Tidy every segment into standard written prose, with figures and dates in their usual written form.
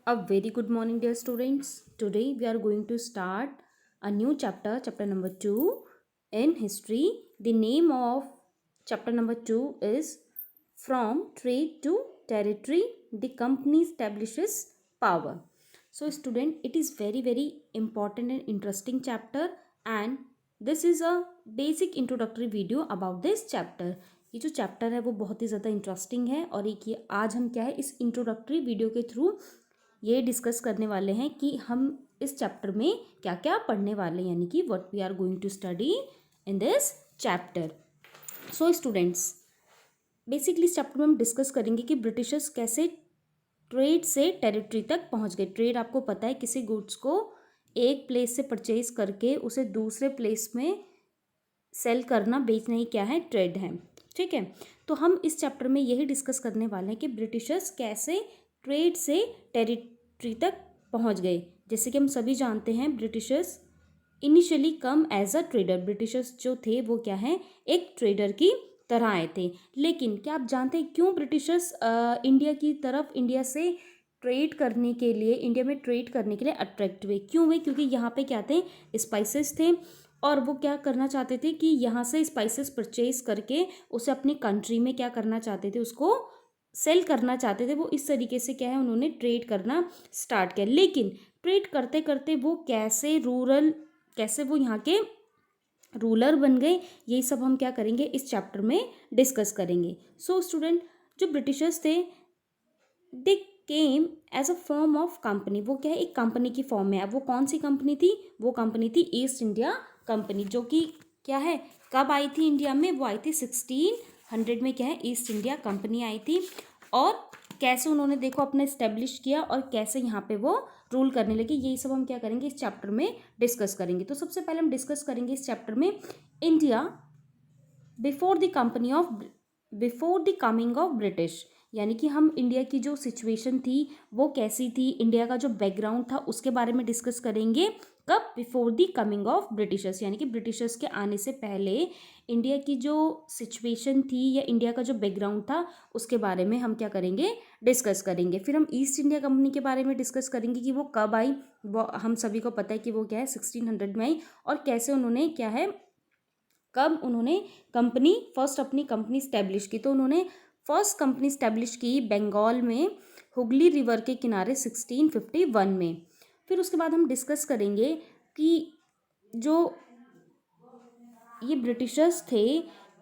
A very good morning, dear students. Today we are going to start a new chapter, chapter number 2 in history. The name of chapter number 2 is From Trade to Territory, the Company Establishes Power. So, student, it is very important and interesting chapter, and this is a basic introductory video about this chapter. ये जो chapter है वो बहुत ही ज़्यादा interesting है और एक ये आज हम क्या है इस इंट्रोडक्टरी वीडियो के थ्रू ये डिस्कस करने वाले हैं कि हम इस चैप्टर में क्या क्या पढ़ने वाले हैं, यानी कि what we are going to study in this chapter. So students, basically इस चैप्टर में हम डिस्कस करेंगे कि ब्रिटिशर्स कैसे ट्रेड से टेरिटरी तक पहुंच गए. ट्रेड आपको पता है, किसी गुड्स को एक प्लेस से परचेज करके उसे दूसरे प्लेस में सेल करना, बेचना ही क्या है, ट्रेड है. ठीक है, तो हम इस चैप्टर में यही डिस्कस करने वाले हैं कि ब्रिटिशर्स कैसे ट्रेड से टेरिटरी तक पहुंच गए. जैसे कि हम सभी जानते हैं, Britishers initially come as a trader. Britishers जो थे वो क्या है, एक ट्रेडर की तरह आए थे. लेकिन क्या आप जानते हैं क्यों ब्रिटिशर्स इंडिया की तरफ, इंडिया से ट्रेड करने के लिए, इंडिया में ट्रेड करने के लिए अट्रैक्ट हुए? क्यों हुए? क्योंकि यहाँ पे क्या थे, स्पाइसेस थे और वो क्या करना चाहते थे कि यहाँ से स्पाइसेस परचेज करके उसे अपनी कंट्री में क्या करना चाहते थे, उसको सेल करना चाहते थे. वो इस तरीके से क्या है, उन्होंने ट्रेड करना स्टार्ट किया. लेकिन ट्रेड करते करते वो कैसे वो यहाँ के रूलर बन गए, यही सब हम क्या करेंगे इस चैप्टर में डिस्कस करेंगे. सो स्टूडेंट, जो ब्रिटिशर्स थे they came as a form of company. वो क्या है, एक कंपनी की फॉर्म में. अब वो कौन सी कंपनी थी? वो कंपनी थी ईस्ट इंडिया कंपनी, जो कि क्या है, कब आई थी इंडिया में? वो आई थी 1600 में. क्या है, ईस्ट इंडिया कंपनी आई थी. और कैसे उन्होंने देखो अपना इस्टेब्लिश किया और कैसे यहाँ पे वो रूल करने लगे, यही सब हम क्या करेंगे इस चैप्टर में डिस्कस करेंगे. तो सबसे पहले हम डिस्कस करेंगे इस चैप्टर में India before the coming of British. यानी कि हम इंडिया की जो सिचुएशन थी वो कैसी थी, इंडिया का जो बैकग्राउंड था उसके बारे में डिस्कस करेंगे. कब? Before the coming of Britishers, यानी कि ब्रिटिशर्स के आने से पहले इंडिया की जो सिचुएशन थी या इंडिया का जो बैकग्राउंड था उसके बारे में हम क्या करेंगे, डिस्कस करेंगे. फिर हम ईस्ट इंडिया कंपनी के बारे में डिस्कस करेंगे कि वो कब आई. वो हम सभी को पता है कि वो क्या है 1600 में आई, और कैसे उन्होंने क्या है, कब उन्होंने फर्स्ट अपनी कंपनी स्टैब्लिश की. तो उन्होंने फर्स्ट कंपनी स्टैब्लिश की बंगाल में, हुगली रिवर के किनारे 1651 में. फिर उसके बाद हम डिस्कस करेंगे कि जो ये ब्रिटिशर्स थे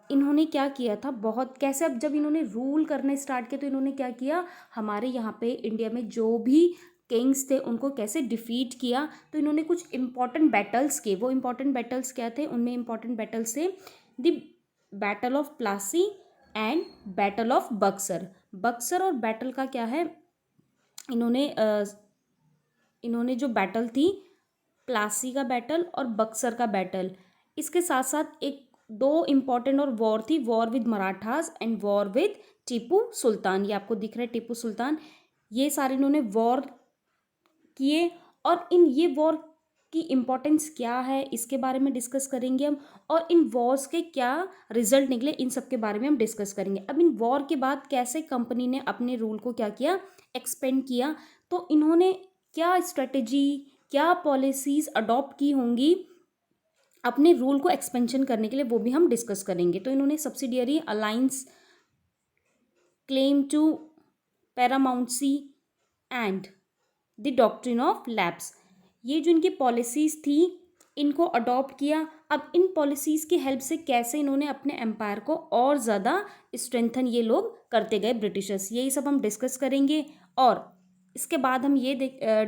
इन्होंने क्या किया था, बहुत कैसे, अब जब इन्होंने रूल करना स्टार्ट किया तो इन्होंने क्या किया, हमारे यहाँ पे इंडिया में जो भी किंग्स थे उनको कैसे डिफीट किया. तो इन्होंने कुछ इंपॉर्टेंट बैटल्स किए. वो इंपॉर्टेंट बैटल्स क्या थे? उनमें इंपॉर्टेंट बैटल्स थे the battle of Plassey and battle of Buxar. Buxar और बैटल का क्या है, इन्होंने जो बैटल थी, प्लासी का बैटल और बक्सर का बैटल, इसके साथ साथ एक दो इम्पॉर्टेंट और वॉर थी, war with Marathas and war with Tipu Sultan. ये आपको दिख रहा है टीपू सुल्तान. ये सारे इन्होंने वॉर किए और इन ये वॉर की इम्पोर्टेंस क्या है इसके बारे में डिस्कस करेंगे हम, और इन वॉर्स के क्या रिजल्ट निकले इन सब के बारे में हम डिस्कस करेंगे. अब इन वॉर के बाद कैसे कंपनी ने अपने रूल को क्या किया, एक्सपेंड किया. तो इन्होंने क्या स्ट्रेटेजी, क्या पॉलिसीज अडॉप्ट की होंगी अपने रूल को एक्सपेंशन करने के लिए, वो भी हम डिस्कस करेंगे. तो इन्होंने subsidiary alliance, claim to paramountcy and the doctrine of lapse, ये जो इनकी पॉलिसीज़ थी इनको अडॉप्ट किया. अब इन पॉलिसीज़ की हेल्प से कैसे इन्होंने अपने एम्पायर को और ज़्यादा स्ट्रेंथन ये लोग करते गए ब्रिटिशर्स, यही सब हम डिस्कस करेंगे. और इसके बाद हम ये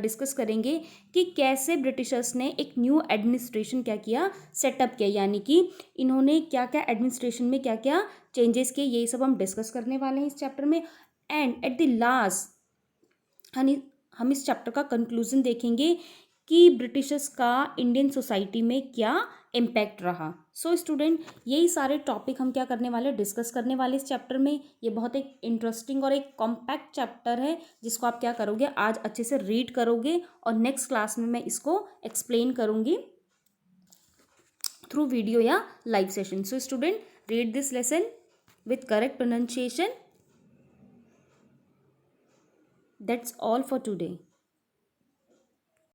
डिस्कस करेंगे कि कैसे ब्रिटिशर्स ने एक न्यू एडमिनिस्ट्रेशन क्या किया, सेटअप किया, यानी कि इन्होंने क्या क्या एडमिनिस्ट्रेशन में क्या क्या चेंजेस किए, यही सब हम डिस्कस करने वाले हैं इस चैप्टर में. एंड एट द लास्ट हम इस चैप्टर का कंक्लूजन देखेंगे कि ब्रिटिशर्स का इंडियन सोसाइटी में क्या इम्पैक्ट रहा. सो स्टूडेंट, यही सारे टॉपिक हम क्या करने वाले, डिस्कस करने वाले इस चैप्टर में. ये बहुत एक इंटरेस्टिंग और एक कॉम्पैक्ट चैप्टर है जिसको आप क्या करोगे, आज अच्छे से रीड करोगे और नेक्स्ट क्लास में मैं इसको एक्सप्लेन करूँगी थ्रू वीडियो या live session. So student, read this lesson with correct pronunciation. That's all for today.